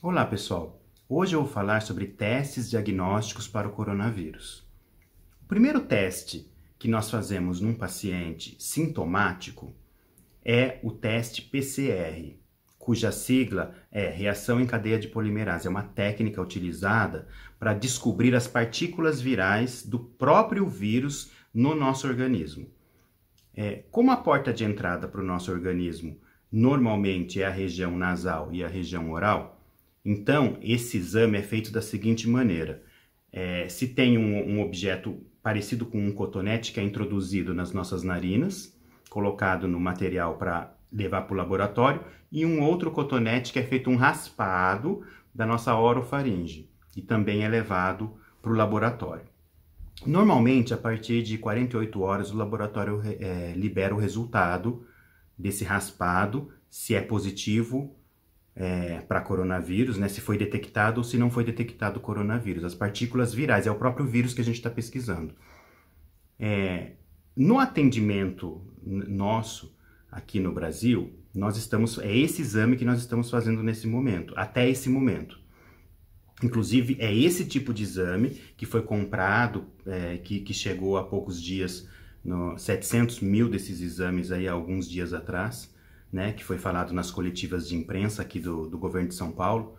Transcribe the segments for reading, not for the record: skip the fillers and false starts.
Olá, pessoal. Hoje eu vou falar sobre testes diagnósticos para o coronavírus. O primeiro teste que nós fazemos num paciente sintomático é o teste PCR, cuja sigla é reação em cadeia de polimerase. É uma técnica utilizada para descobrir as partículas virais do próprio vírus no nosso organismo. Como a porta de entrada para o nosso organismo normalmente é a região nasal e a região oral, então, esse exame é feito da seguinte maneira. Se tem um objeto parecido com um cotonete que é introduzido nas nossas narinas, colocado no material para levar para o laboratório, e um outro cotonete que é feito um raspado da nossa orofaringe e também é levado para o laboratório. Normalmente, a partir de 48 horas, o laboratório libera o resultado desse raspado, se é positivo para coronavírus, né? Se foi detectado ou se não foi detectado o coronavírus. As partículas virais, é o próprio vírus que a gente está pesquisando. No atendimento nosso, aqui no Brasil, é esse exame que nós estamos fazendo nesse momento, até esse momento. Inclusive, é esse tipo de exame que foi comprado, que chegou há poucos dias, 700 mil desses exames aí, há alguns dias atrás, né, que foi falado nas coletivas de imprensa aqui do governo de São Paulo.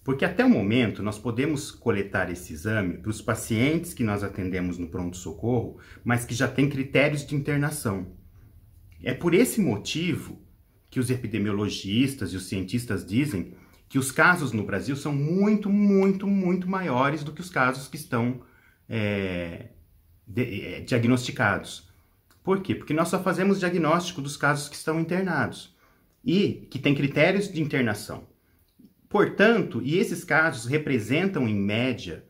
Porque até o momento nós podemos coletar esse exame para os pacientes que nós atendemos no pronto-socorro, mas que já têm critérios de internação. É por esse motivo que os epidemiologistas e os cientistas dizem que os casos no Brasil são muito, muito, muito maiores do que os casos que estão diagnosticados. Por quê? Porque nós só fazemos diagnóstico dos casos que estão internados e que têm critérios de internação. Portanto, e esses casos representam, em média,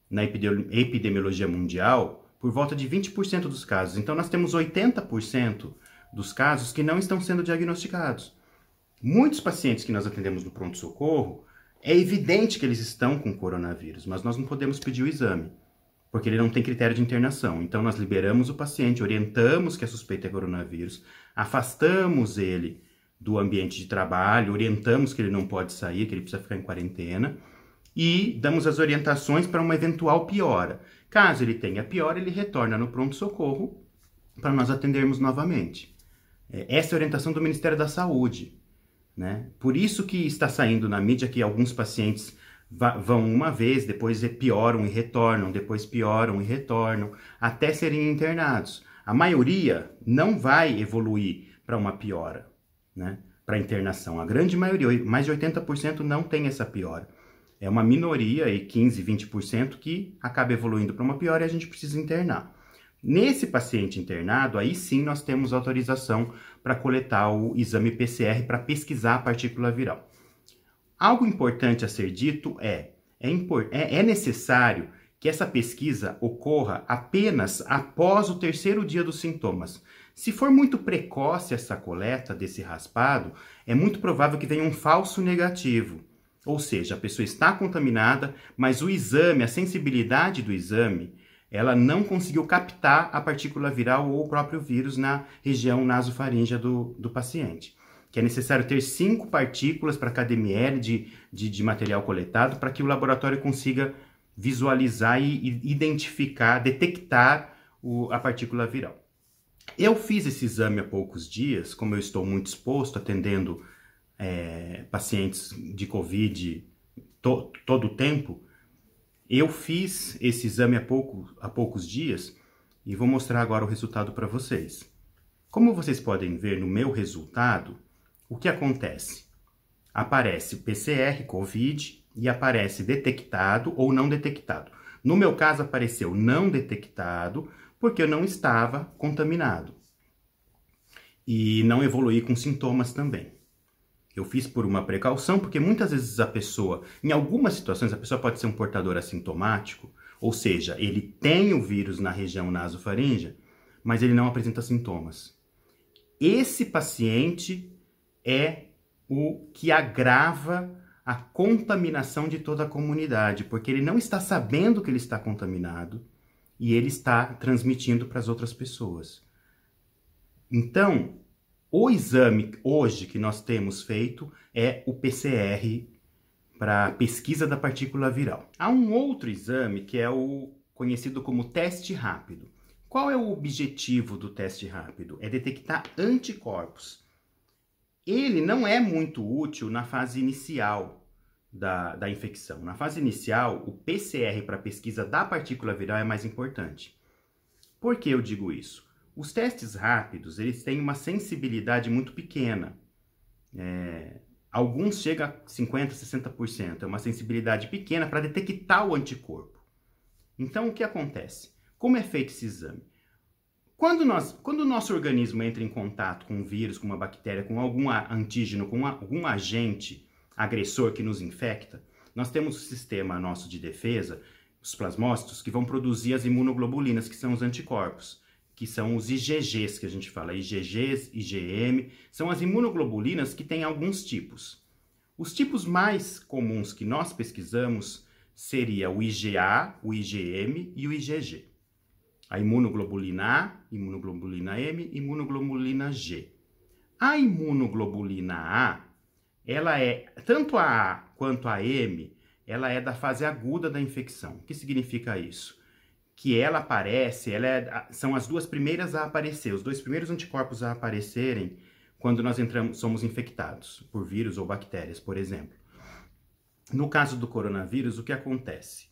na epidemiologia mundial, por volta de 20% dos casos. Então, nós temos 80% dos casos que não estão sendo diagnosticados. Muitos pacientes que nós atendemos no pronto-socorro, é evidente que eles estão com coronavírus, mas nós não podemos pedir o exame, porque ele não tem critério de internação. Então, nós liberamos o paciente, orientamos que a suspeita é coronavírus, afastamos ele do ambiente de trabalho, orientamos que ele não pode sair, que ele precisa ficar em quarentena, e damos as orientações para uma eventual piora. Caso ele tenha piora, ele retorna no pronto-socorro para nós atendermos novamente. Essa é a orientação do Ministério da Saúde, né? Por isso que está saindo na mídia que alguns pacientes vão uma vez, depois pioram e retornam, depois pioram e retornam, até serem internados. A maioria não vai evoluir para uma piora, né? Para internação. A grande maioria, mais de 80%, não tem essa piora. É uma minoria, aí 15, 20%, que acaba evoluindo para uma piora e a gente precisa internar. Nesse paciente internado, aí sim nós temos autorização para coletar o exame PCR para pesquisar a partícula viral. Algo importante a ser dito é necessário que essa pesquisa ocorra apenas após o 3º dia dos sintomas. Se for muito precoce essa coleta desse raspado, é muito provável que venha um falso negativo. Ou seja, a pessoa está contaminada, mas o exame, a sensibilidade do exame, ela não conseguiu captar a partícula viral ou o próprio vírus na região nasofaríngea do paciente. Que é necessário ter 5 partículas para cada ml de material coletado para que o laboratório consiga visualizar e identificar, detectar a partícula viral. Eu fiz esse exame há poucos dias, como eu estou muito exposto, atendendo pacientes de Covid todo o tempo. Eu fiz esse exame há poucos dias e vou mostrar agora o resultado para vocês. Como vocês podem ver no meu resultado, o que acontece? Aparece PCR, Covid, e aparece detectado ou não detectado. No meu caso, apareceu não detectado, porque eu não estava contaminado. E não evoluí com sintomas também. Eu fiz por uma precaução, porque muitas vezes em algumas situações, a pessoa pode ser um portador assintomático, ou seja, ele tem o vírus na região nasofaríngea, mas ele não apresenta sintomas. Esse paciente é o que agrava a contaminação de toda a comunidade, porque ele não está sabendo que ele está contaminado e ele está transmitindo para as outras pessoas. Então, O exame hoje que nós temos feito é o PCR para pesquisa da partícula viral. Há um outro exame que é o conhecido como teste rápido. Qual é o objetivo do teste rápido? É detectar anticorpos. Ele não é muito útil na fase inicial da infecção. Na fase inicial, o PCR para pesquisa da partícula viral é mais importante. Por que eu digo isso? Os testes rápidos, eles têm uma sensibilidade muito pequena. Alguns chegam a 50%, 60%. É uma sensibilidade pequena para detectar o anticorpo. Então, o que acontece? Como é feito esse exame? Quando o nosso organismo entra em contato com um vírus, com uma bactéria, com algum antígeno, com algum agente agressor que nos infecta, nós temos o sistema nosso de defesa, os plasmócitos, que vão produzir as imunoglobulinas, que são os anticorpos, que são os IgGs, que a gente fala, IgGs, IgM, são as imunoglobulinas que têm alguns tipos. Os tipos mais comuns que nós pesquisamos seria o IgA, o IgM e o IgG. A imunoglobulina A, imunoglobulina M, imunoglobulina G. A imunoglobulina A, ela é, tanto a A quanto a M, ela é da fase aguda da infecção. O que significa isso? Que ela aparece, são as duas primeiras a aparecer, os dois primeiros anticorpos a aparecerem quando nós somos infectados por vírus ou bactérias, por exemplo. No caso do coronavírus, o que acontece?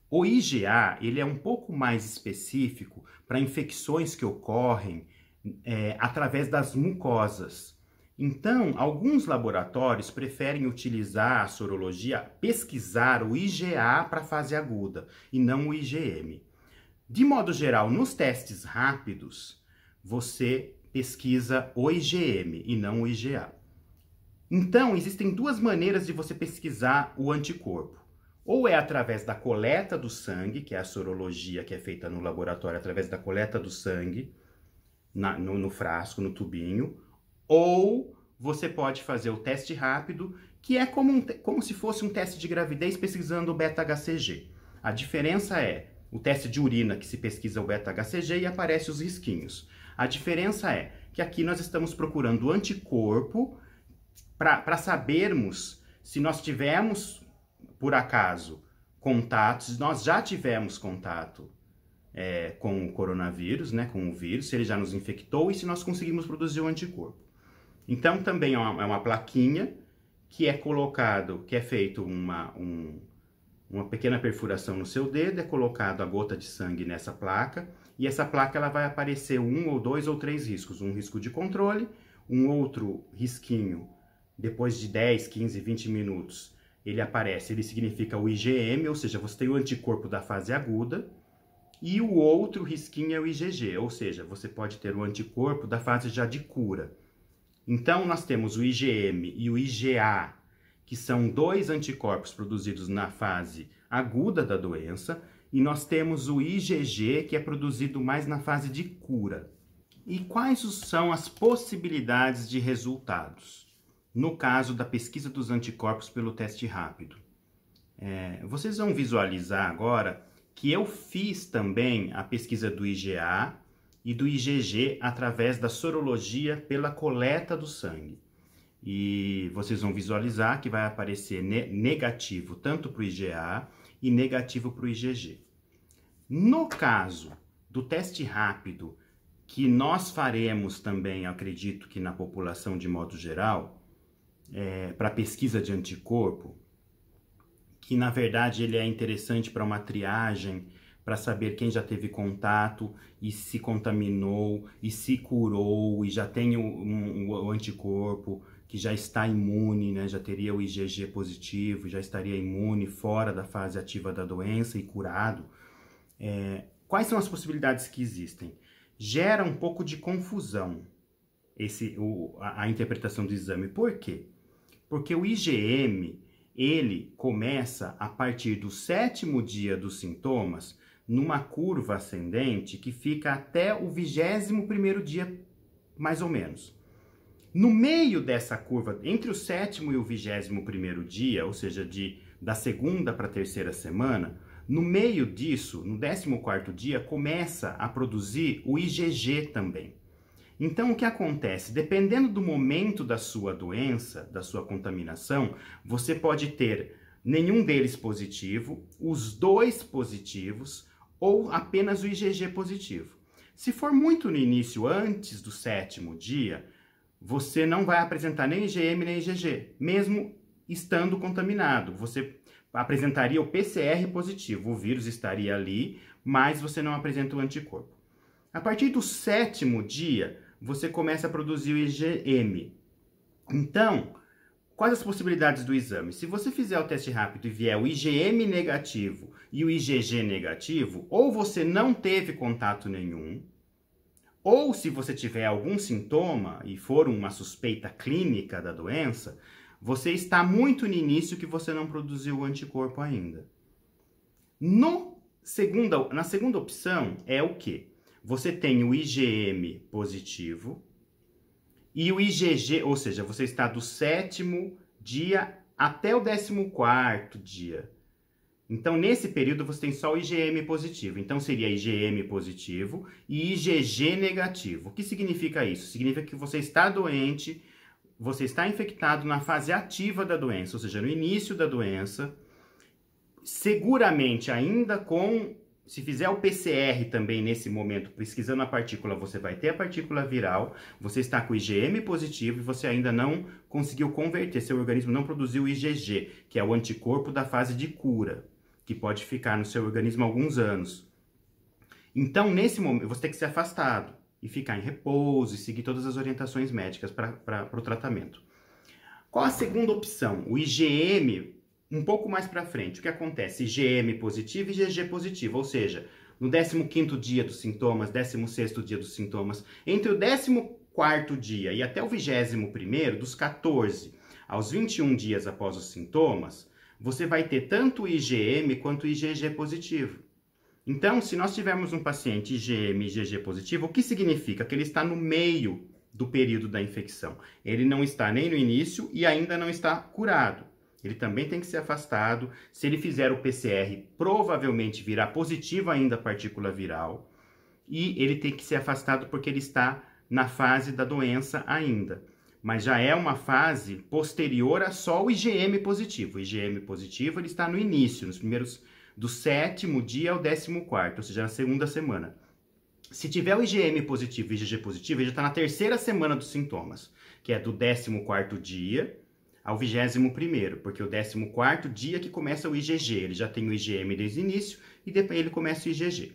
O IgA, ele é um pouco mais específico para infecções que ocorrem através das mucosas. Então, alguns laboratórios preferem utilizar a sorologia, pesquisar o IgA para a fase aguda e não o IgM. De modo geral, nos testes rápidos, você pesquisa o IgM e não o IgA. Então, existem duas maneiras de você pesquisar o anticorpo. Ou é através da coleta do sangue, que é a sorologia que é feita no laboratório, através da coleta do sangue, no frasco, no tubinho, ou você pode fazer o teste rápido, que é como se fosse um teste de gravidez pesquisando o beta-HCG. A diferença é o teste de urina, que se pesquisa o beta-HCG e aparece os risquinhos. A diferença é que aqui nós estamos procurando o anticorpo para sabermos se nós tivemos, por acaso, contato, se nós já tivemos contato com o coronavírus, né, com o vírus, se ele já nos infectou e se nós conseguimos produzir o anticorpo. Então, também é uma plaquinha que é feito uma pequena perfuração no seu dedo, é colocado a gota de sangue nessa placa, e essa placa ela vai aparecer 1 ou 2 ou 3 riscos. Um risco de controle, um outro risquinho, depois de 10, 15, 20 minutos, ele aparece, ele significa o IgM, ou seja, você tem o anticorpo da fase aguda, e o outro risquinho é o IgG, ou seja, você pode ter o anticorpo da fase já de cura. Então, nós temos o IgM e o IgA, que são dois anticorpos produzidos na fase aguda da doença, e nós temos o IgG, que é produzido mais na fase de cura. E quais são as possibilidades de resultados no caso da pesquisa dos anticorpos pelo teste rápido? Vocês vão visualizar agora que eu fiz também a pesquisa do IgA e do IgG através da sorologia pela coleta do sangue. E vocês vão visualizar que vai aparecer negativo tanto para o IgA e negativo para o IgG. No caso do teste rápido, que nós faremos também, acredito que na população de modo geral, para pesquisa de anticorpo, que na verdade ele é interessante para uma triagem, para saber quem já teve contato e se contaminou e se curou e já tem o anticorpo, que já está imune, né? Já teria o IgG positivo, já estaria imune, fora da fase ativa da doença e curado. Quais são as possibilidades que existem? Gera um pouco de confusão a interpretação do exame. Por quê? Porque o IgM, ele começa a partir do 7º dia dos sintomas, numa curva ascendente que fica até o 21º dia, mais ou menos. No meio dessa curva, entre o 7º e o 21º dia, ou seja, da segunda para a terceira semana, no meio disso, no 14º dia, começa a produzir o IgG também. Então, o que acontece? Dependendo do momento da sua doença, da sua contaminação, você pode ter nenhum deles positivo, os dois positivos ou apenas o IgG positivo. Se for muito no início, antes do 7º dia, você não vai apresentar nem IgM nem IgG, mesmo estando contaminado. Você apresentaria o PCR positivo, o vírus estaria ali, mas você não apresenta o anticorpo. A partir do 7º dia, você começa a produzir o IgM. Então, quais as possibilidades do exame? Se você fizer o teste rápido e vier o IgM negativo e o IgG negativo, ou você não teve contato nenhum, ou se você tiver algum sintoma e for uma suspeita clínica da doença, você está muito no início que você não produziu o anticorpo ainda. Na segunda opção é o quê? Você tem o IgM positivo e o IgG, ou seja, você está do 7º dia até o 14º dia. Então, nesse período, você tem só o IgM positivo. Então, seria IgM positivo e IgG negativo. O que significa isso? Significa que você está doente, você está infectado na fase ativa da doença, ou seja, no início da doença, seguramente ainda com... Se fizer o PCR também nesse momento, pesquisando a partícula, você vai ter a partícula viral, você está com o IgM positivo e você ainda não conseguiu converter, seu organismo não produziu o IgG, que é o anticorpo da fase de cura, que pode ficar no seu organismo alguns anos. Então, nesse momento, você tem que ser afastado e ficar em repouso e seguir todas as orientações médicas para o tratamento. Qual a segunda opção? O IgM... Um pouco mais para frente, o que acontece? IgM positivo e IgG positivo, ou seja, no 15º dia dos sintomas, 16º dia dos sintomas, entre o 14º dia e até o 21º, dos 14 aos 21 dias após os sintomas, você vai ter tanto o IgM quanto o IgG positivo. Então, se nós tivermos um paciente IgM e IgG positivo, o que significa? Que ele está no meio do período da infecção. Ele não está nem no início e ainda não está curado. Ele também tem que ser afastado. Se ele fizer o PCR, provavelmente virá positiva ainda a partícula viral. E ele tem que ser afastado porque ele está na fase da doença ainda. Mas já é uma fase posterior a só o IgM positivo. O IgM positivo ele está no início, nos primeiros do 7º dia ao 14º, ou seja, na segunda semana. Se tiver o IgM positivo e IgG positivo, ele já está na terceira semana dos sintomas, que é do 14º dia ao 21º, porque o 14º dia que começa o IgG, ele já tem o IgM desde o início e depois ele começa o IgG.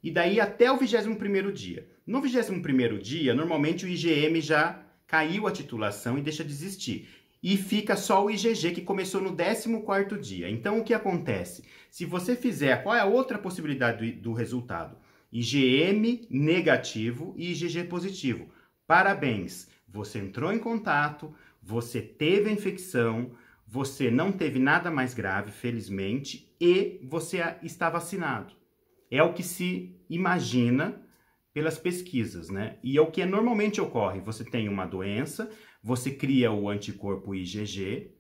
E daí até o 21º dia. No 21º dia, normalmente o IgM já caiu a titulação e deixa de existir. E fica só o IgG que começou no 14º dia. Então o que acontece? Se você fizer, qual é a outra possibilidade do resultado? IgM negativo e IgG positivo. Parabéns! Você entrou em contato, você teve a infecção, você não teve nada mais grave, felizmente, e você está vacinado. É o que se imagina pelas pesquisas, né? E é o que normalmente ocorre. Você tem uma doença, você cria o anticorpo IgG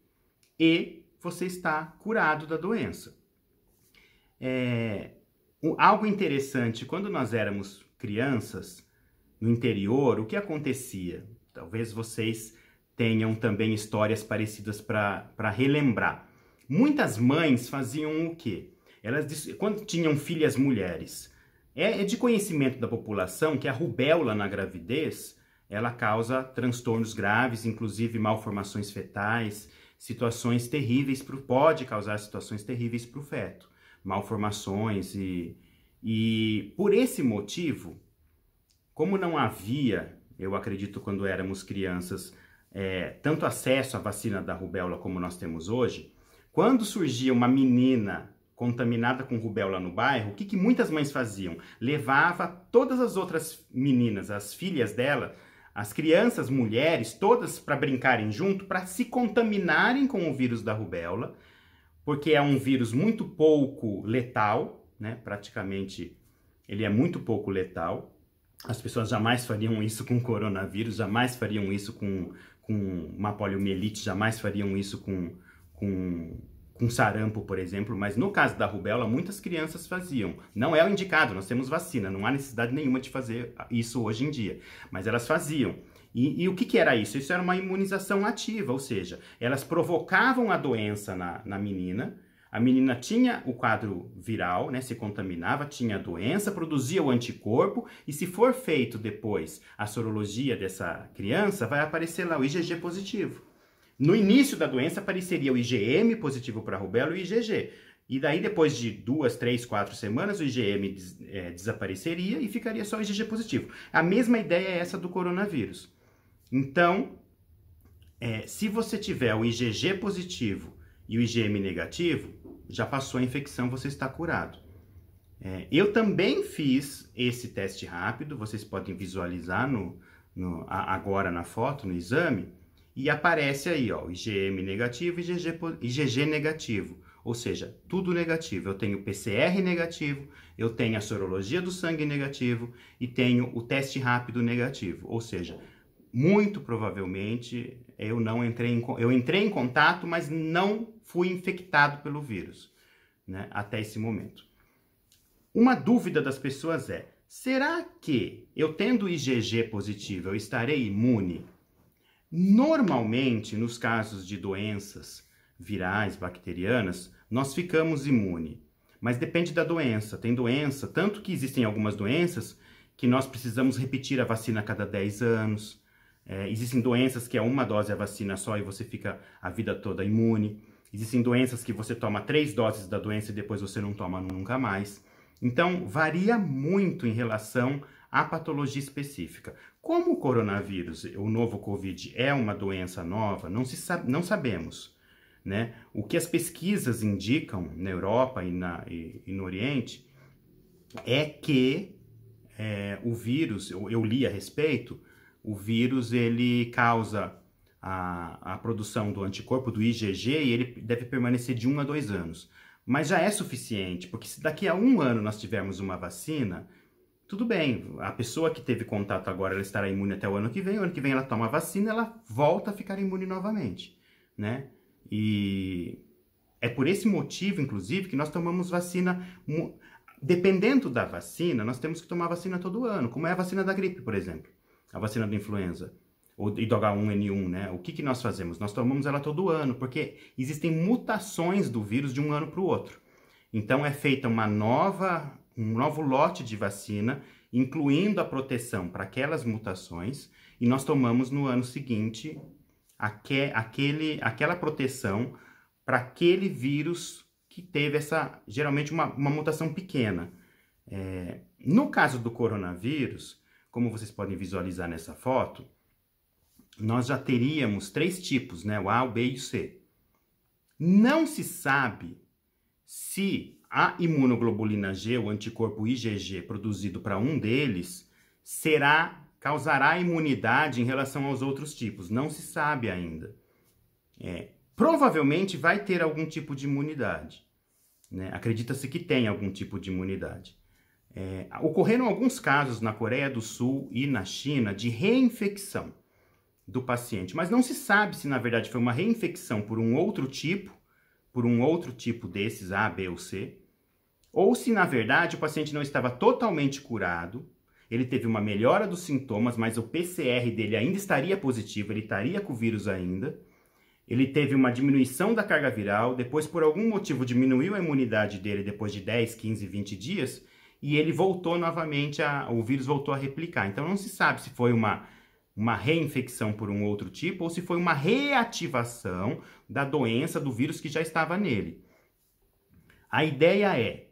e você está curado da doença. Algo interessante, quando nós éramos crianças, no interior, o que acontecia? Talvez vocês tenham também histórias parecidas para relembrar. Muitas mães faziam o quê? Elas, quando tinham filhas mulheres, é de conhecimento da população que a rubéola na gravidez, ela causa transtornos graves, inclusive malformações fetais, situações terríveis, pode causar situações terríveis para o feto, malformações e por esse motivo, como não havia, eu acredito quando éramos crianças, tanto acesso à vacina da rubéola como nós temos hoje, quando surgia uma menina contaminada com rubéola no bairro, o que muitas mães faziam? Levava todas as outras meninas, as filhas dela, as crianças, mulheres, todas para brincarem junto, para se contaminarem com o vírus da rubéola, porque é um vírus muito pouco letal, né? Praticamente ele é muito pouco letal. As pessoas jamais fariam isso com coronavírus, jamais fariam isso com uma poliomielite, jamais fariam isso com com sarampo, por exemplo, mas no caso da rubéola, muitas crianças faziam. Não é o indicado, nós temos vacina, não há necessidade nenhuma de fazer isso hoje em dia, mas elas faziam. E o que era isso? Isso era uma imunização ativa, ou seja, elas provocavam a doença na menina, a menina tinha o quadro viral, né, se contaminava, tinha a doença, produzia o anticorpo, e se for feito depois a sorologia dessa criança, vai aparecer lá o IgG positivo. No início da doença apareceria o IgM positivo para a rubéola e o IgG. E daí, depois de 2, 3, 4 semanas, o IgM desapareceria e ficaria só o IgG positivo. A mesma ideia é essa do coronavírus. Então, se você tiver o IgG positivo e o IgM negativo, já passou a infecção, você está curado. Eu também fiz esse teste rápido, vocês podem visualizar agora na foto, no exame, e aparece aí, ó, IgM negativo e IgG negativo, ou seja, tudo negativo. Eu tenho PCR negativo, eu tenho a sorologia do sangue negativo e tenho o teste rápido negativo, ou seja, muito provavelmente eu entrei em contato, mas não fui infectado pelo vírus, né, até esse momento. Uma dúvida das pessoas é, será que eu tendo IgG positivo eu estarei imune? Normalmente, nos casos de doenças virais, bacterianas, nós ficamos imune, mas depende da doença. Tem doença, tanto que existem algumas doenças que nós precisamos repetir a vacina a cada 10 anos. Existem doenças que é uma dose a vacina só e você fica a vida toda imune. Existem doenças que você toma 3 doses da doença e depois você não toma nunca mais. Então, varia muito em relação à patologia específica. Como o coronavírus, o novo Covid, é uma doença nova, não sabemos, né? O que as pesquisas indicam na Europa e no Oriente é que o vírus, eu li a respeito, o vírus ele causa a produção do anticorpo, do IgG, e ele deve permanecer de 1 a 2 anos. Mas já é suficiente, porque se daqui a 1 ano nós tivermos uma vacina, tudo bem, a pessoa que teve contato agora, ela estará imune até o ano que vem ela toma a vacina, ela volta a ficar imune novamente, né? E é por esse motivo, inclusive, que nós tomamos vacina, dependendo da vacina, nós temos que tomar vacina todo ano, como é a vacina da gripe, por exemplo, a vacina da influenza, e do H1N1, né? O que nós fazemos? Nós tomamos ela todo ano, porque existem mutações do vírus de um ano para o outro. Então é feita um novo lote de vacina, incluindo a proteção para aquelas mutações, e nós tomamos no ano seguinte aquela proteção para aquele vírus que teve geralmente uma mutação pequena. No caso do coronavírus, como vocês podem visualizar nessa foto, nós já teríamos 3 tipos, né? O A, o B e o C. Não se sabe se a imunoglobulina G, o anticorpo IgG produzido para um deles, causará imunidade em relação aos outros tipos. Não se sabe ainda. Provavelmente vai ter algum tipo de imunidade, né? Acredita-se que tem algum tipo de imunidade. Ocorreram alguns casos na Coreia do Sul e na China de reinfecção do paciente, mas não se sabe se na verdade foi uma reinfecção por um outro tipo desses, A, B ou C, ou se na verdade o paciente não estava totalmente curado, ele teve uma melhora dos sintomas, mas o PCR dele ainda estaria positivo, ele estaria com o vírus ainda, ele teve uma diminuição da carga viral, depois por algum motivo diminuiu a imunidade dele depois de 10, 15, 20 dias, e ele voltou novamente, o vírus voltou a replicar. Então não se sabe se foi uma reinfecção por um outro tipo ou se foi uma reativação da doença, do vírus que já estava nele. A ideia é,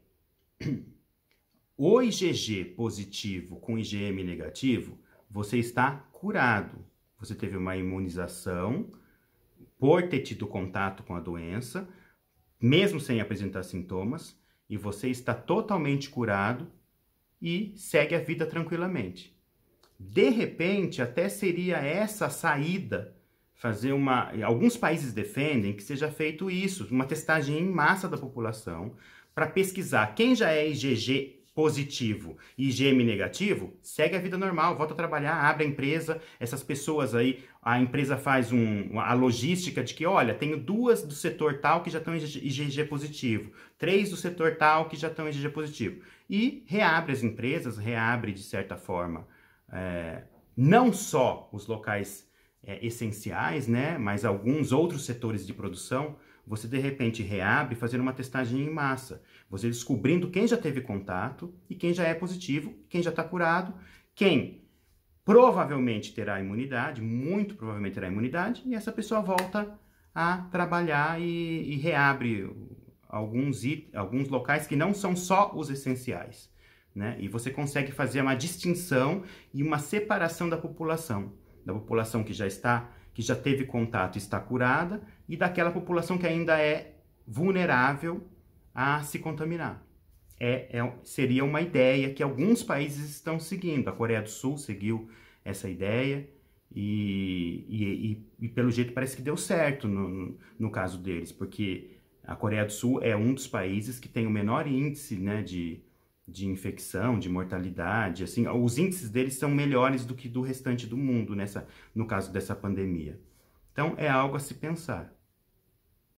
o IgG positivo com IgM negativo, você está curado. Você teve uma imunização por ter tido contato com a doença, mesmo sem apresentar sintomas, e você está totalmente curado e segue a vida tranquilamente. De repente, até seria essa a saída, alguns países defendem que seja feito isso, uma testagem em massa da população, para pesquisar quem já é IgG positivo e IgM negativo, segue a vida normal, volta a trabalhar, abre a empresa. Essas pessoas aí, a empresa faz a logística de que, olha, tenho 2 do setor tal que já estão em IgG positivo, 3 do setor tal que já estão em IgG positivo. E reabre as empresas, reabre de certa forma, não só os locais essenciais, né, mas alguns outros setores de produção. Você de repente reabre fazendo uma testagem em massa, você descobrindo quem já teve contato e quem já é positivo, quem já está curado, quem provavelmente terá imunidade, muito provavelmente terá imunidade, e essa pessoa volta a trabalhar e reabre alguns locais que não são só os essenciais, né? E você consegue fazer uma distinção e uma separação da população que já teve contato e está curada, e daquela população que ainda é vulnerável a se contaminar. Seria uma ideia que alguns países estão seguindo. A Coreia do Sul seguiu essa ideia e pelo jeito parece que deu certo no caso deles, porque a Coreia do Sul é um dos países que tem o menor índice, né, de infecção, de mortalidade, assim, os índices deles são melhores do que do restante do mundo no caso dessa pandemia. Então, é algo a se pensar.